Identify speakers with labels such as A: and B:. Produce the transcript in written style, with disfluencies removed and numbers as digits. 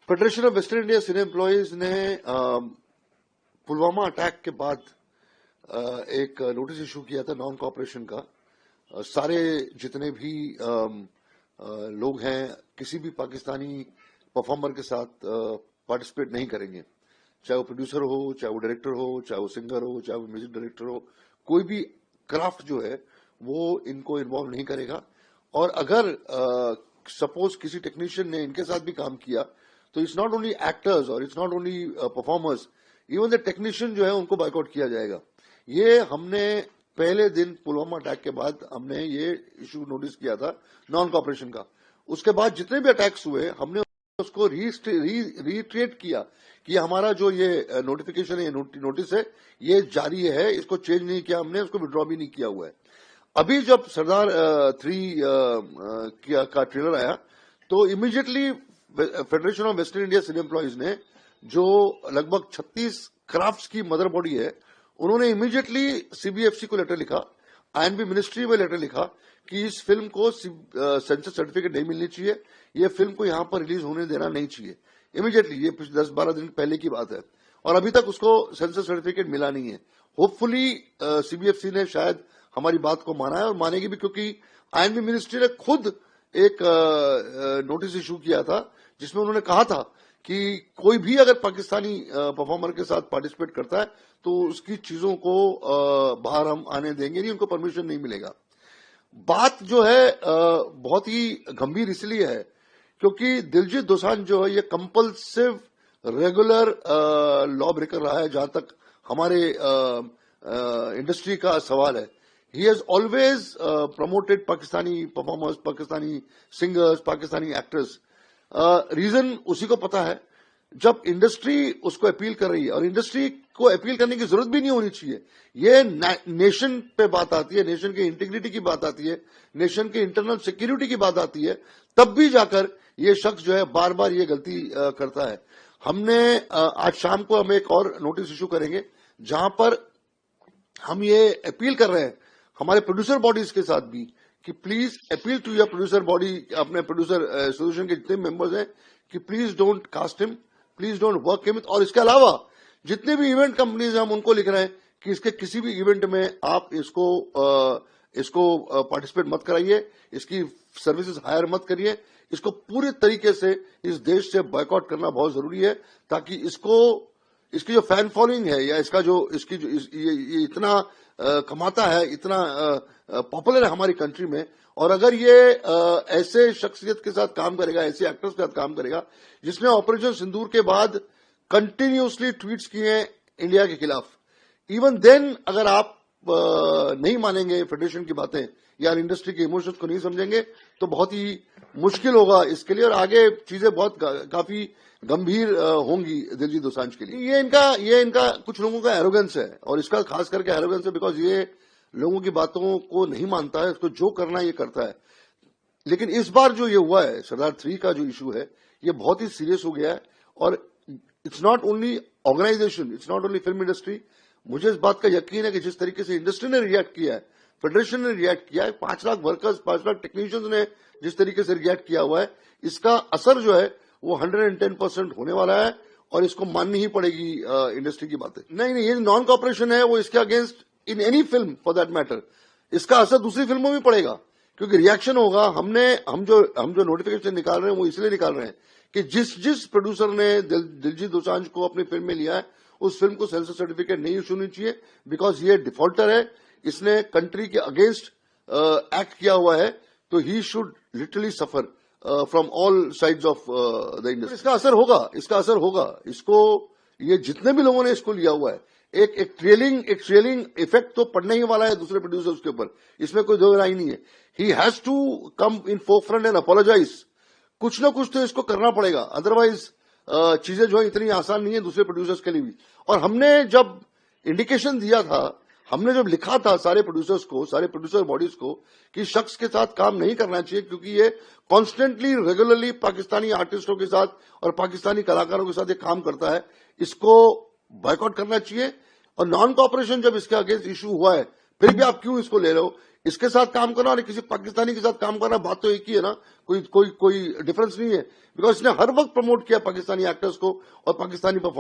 A: Federation of western India cine employees ने Pulwama attack के बाद एक नोटिस इशू किया था नॉन कॉपरेशन का। सारे जितने भी लोग हैं किसी भी पाकिस्तानी परफॉर्मर के साथ पार्टिसिपेट नहीं करेंगे, चाहे वो प्रोड्यूसर हो, चाहे वो डायरेक्टर हो, चाहे वो सिंगर हो, चाहे वो म्यूजिक डायरेक्टर हो, कोई भी क्राफ्ट जो है वो इनको इन्वॉल्व नहीं करेगा। और अगर सपोज किसी टेक्नीशियन ने इनके साथ भी काम किया तो इट्स नॉट ओनली एक्टर्स और it's not only performers, even the technician जो है उनको बाइकआउट किया जाएगा। ये हमने पहले दिन पुलवामा अटैक के बाद हमने ये इशू नोटिस किया था नॉन कॉपरेशन का। उसके बाद जितने भी अटैक्स हुए हमने उसको रीट्रेट किया कि हमारा जो ये नोटिफिकेशन है, नोटिस है, ये जारी है, इसको चेंज नहीं किया हमने, उसको विड्रॉ भी नहीं किया हुआ है। अभी जब सरदार 3 का ट्रेलर आया तो immediately federation of western India cine employees ने, जो लगभग 36 क्राफ्ट्स की मदर बॉडी है, उन्होंने इमीडिएटली सीबीएफसी को लेटर लिखा, आईएनबी मिनिस्ट्री में लेटर लिखा कि इस फिल्म को सेंसर सर्टिफिकेट नहीं मिलनी चाहिए, ये फिल्म को यहां पर रिलीज होने देना नहीं चाहिए। इमीडिएटली, ये 10-12 दिन पहले की बात है और अभी तक उसको सेंसर सर्टिफिकेट मिला नहीं है। होपफुली सीबीएफसी ने शायद हमारी बात को माना है और मानेगी भी, क्योंकि आईएनबी मिनिस्ट्री ने खुद एक नोटिस इशू किया था जिसमें उन्होंने कहा था कि कोई भी अगर पाकिस्तानी परफॉर्मर के साथ पार्टिसिपेट करता है तो उसकी चीजों को बाहर हम आने देंगे नहीं, उनको परमिशन नहीं मिलेगा। बात जो है बहुत ही गंभीर इसलिए है क्योंकि दिलजीत दोसांझ जो है ये कंपल्सिव रेगुलर लॉ ब्रेकर रहा है जहां तक हमारे इंडस्ट्री का सवाल है। He has always promoted Pakistani performers, Pakistani singers, Pakistani actors. Reason उसी को पता है। जब इंडस्ट्री उसको अपील कर रही है, और इंडस्ट्री को अपील करने की जरूरत भी नहीं होनी चाहिए, ये नेशन पे बात आती है, नेशन के इंटीग्रिटी की बात आती है, नेशन के इंटरनल सिक्योरिटी की बात आती है, तब भी जाकर ये शख्स जो है बार बार ये गलती करता है। हमने आज शाम को हम एक और नोटिस इशू करेंगे जहां पर हम ये अपील कर रहे हैं हमारे प्रोड्यूसर बॉडीज के साथ भी कि please appeal to your producer body, अपने प्रोड्यूसर एसोसिएशन के जितने मेंबर्स हैं कि please don't cast him, please don't work him. और इसके अलावा जितने भी इवेंट कंपनीज हैं हम उनको लिख रहे हैं कि इसके किसी भी इवेंट में आप इसको पार्टिसिपेट मत कराइए, इसकी सर्विसेज हायर मत करिए, इसको पूरे तरीके से इस देश से बॉयकॉट करना बहुत जरूरी है ताकि इसकी जो फैन फॉलोइंग है या ये इतना कमाता है, इतना पॉपुलर है हमारी कंट्री में, और अगर ये ऐसे शख्सियत के साथ काम करेगा, ऐसे एक्टर्स के साथ काम करेगा जिसने ऑपरेशन सिंदूर के बाद कंटिन्यूसली ट्वीट्स किए हैं इंडिया के खिलाफ, इवन देन अगर आप नहीं मानेंगे फेडरेशन की बातें या इंडस्ट्री के इमोशंस को नहीं समझेंगे तो बहुत ही मुश्किल होगा इसके लिए, और आगे चीजें बहुत काफी गंभीर होंगी दिलजीत दोसांझ के लिए। ये इनका कुछ लोगों का एरोगेंस है, और इसका खास करके एरोगेंस है बिकॉज ये लोगों की बातों को नहीं मानता है, उसको जो करना है ये करता है। लेकिन इस बार जो ये हुआ है, सरदार 3 का जो इशू है, ये बहुत ही सीरियस हो गया है। और it's not only organisation, it's not only film industry. मुझे इस बात का यकीन है कि जिस तरीके से इंडस्ट्री ने रिएक्ट किया है, फेडरेशन ने रिएक्ट किया है, 5 लाख वर्कर्स, 5 लाख टेक्नीशियंस ने जिस तरीके से रिएक्ट किया हुआ है, इसका असर जो है वो 110% होने वाला है और इसको माननी ही पड़ेगी इंडस्ट्री की बातें। नहीं, ये नॉन कॉपरेशन है वो इसके against in any film for that matter, इसका असर दूसरी फिल्मों में पड़ेगा क्योंकि रिएक्शन होगा। हम जो नोटिफिकेशन निकाल रहे हैं वो इसलिए निकाल रहे हैं कि जिस प्रोड्यूसर ने दिलजीत दोसांझ को अपनी फिल्म में लिया है उस फिल्म को सेंसर सर्टिफिकेट नहीं इशू होनी चाहिए, बिकॉज ये डिफॉल्टर है, इसने कंट्री के अगेंस्ट एक्ट किया हुआ है, तो he should literally suffer from all sides of the industry. इसका असर होगा इसको, ये जितने भी लोगों ने इसको लिया हुआ है, एक ट्रेलिंग इफेक्ट तो पड़ने ही वाला है दूसरे प्रोड्यूसर्स के ऊपर, इसमें कोई दो राय नहीं है। He has to come in forefront and apologise, कुछ ना कुछ तो इसको करना पड़ेगा, अदरवाइज चीजें जो है इतनी आसान नहीं है दूसरे प्रोड्यूसर्स के लिए भी। और हमने जब इंडिकेशन दिया था, हमने जब लिखा था सारे प्रोड्यूसर्स को, सारे प्रोड्यूसर बॉडीज को कि शख्स के साथ काम नहीं करना चाहिए क्योंकि ये कॉन्स्टेंटली रेगुलरली पाकिस्तानी आर्टिस्टों के साथ और पाकिस्तानी कलाकारों के साथ ये काम करता है, इसको बॉयकॉट करना चाहिए। और नॉन कॉपरेशन जब इसके अगेंस्ट इशू हुआ है फिर भी आप क्यों इसको ले रहे हो? इसके साथ काम करना और किसी पाकिस्तानी के साथ काम करना, बात तो एक ही है ना, कोई डिफरेंस नहीं है। बिकॉज इसने हर वक्त प्रमोट किया पाकिस्तानी एक्टर्स को और पाकिस्तानी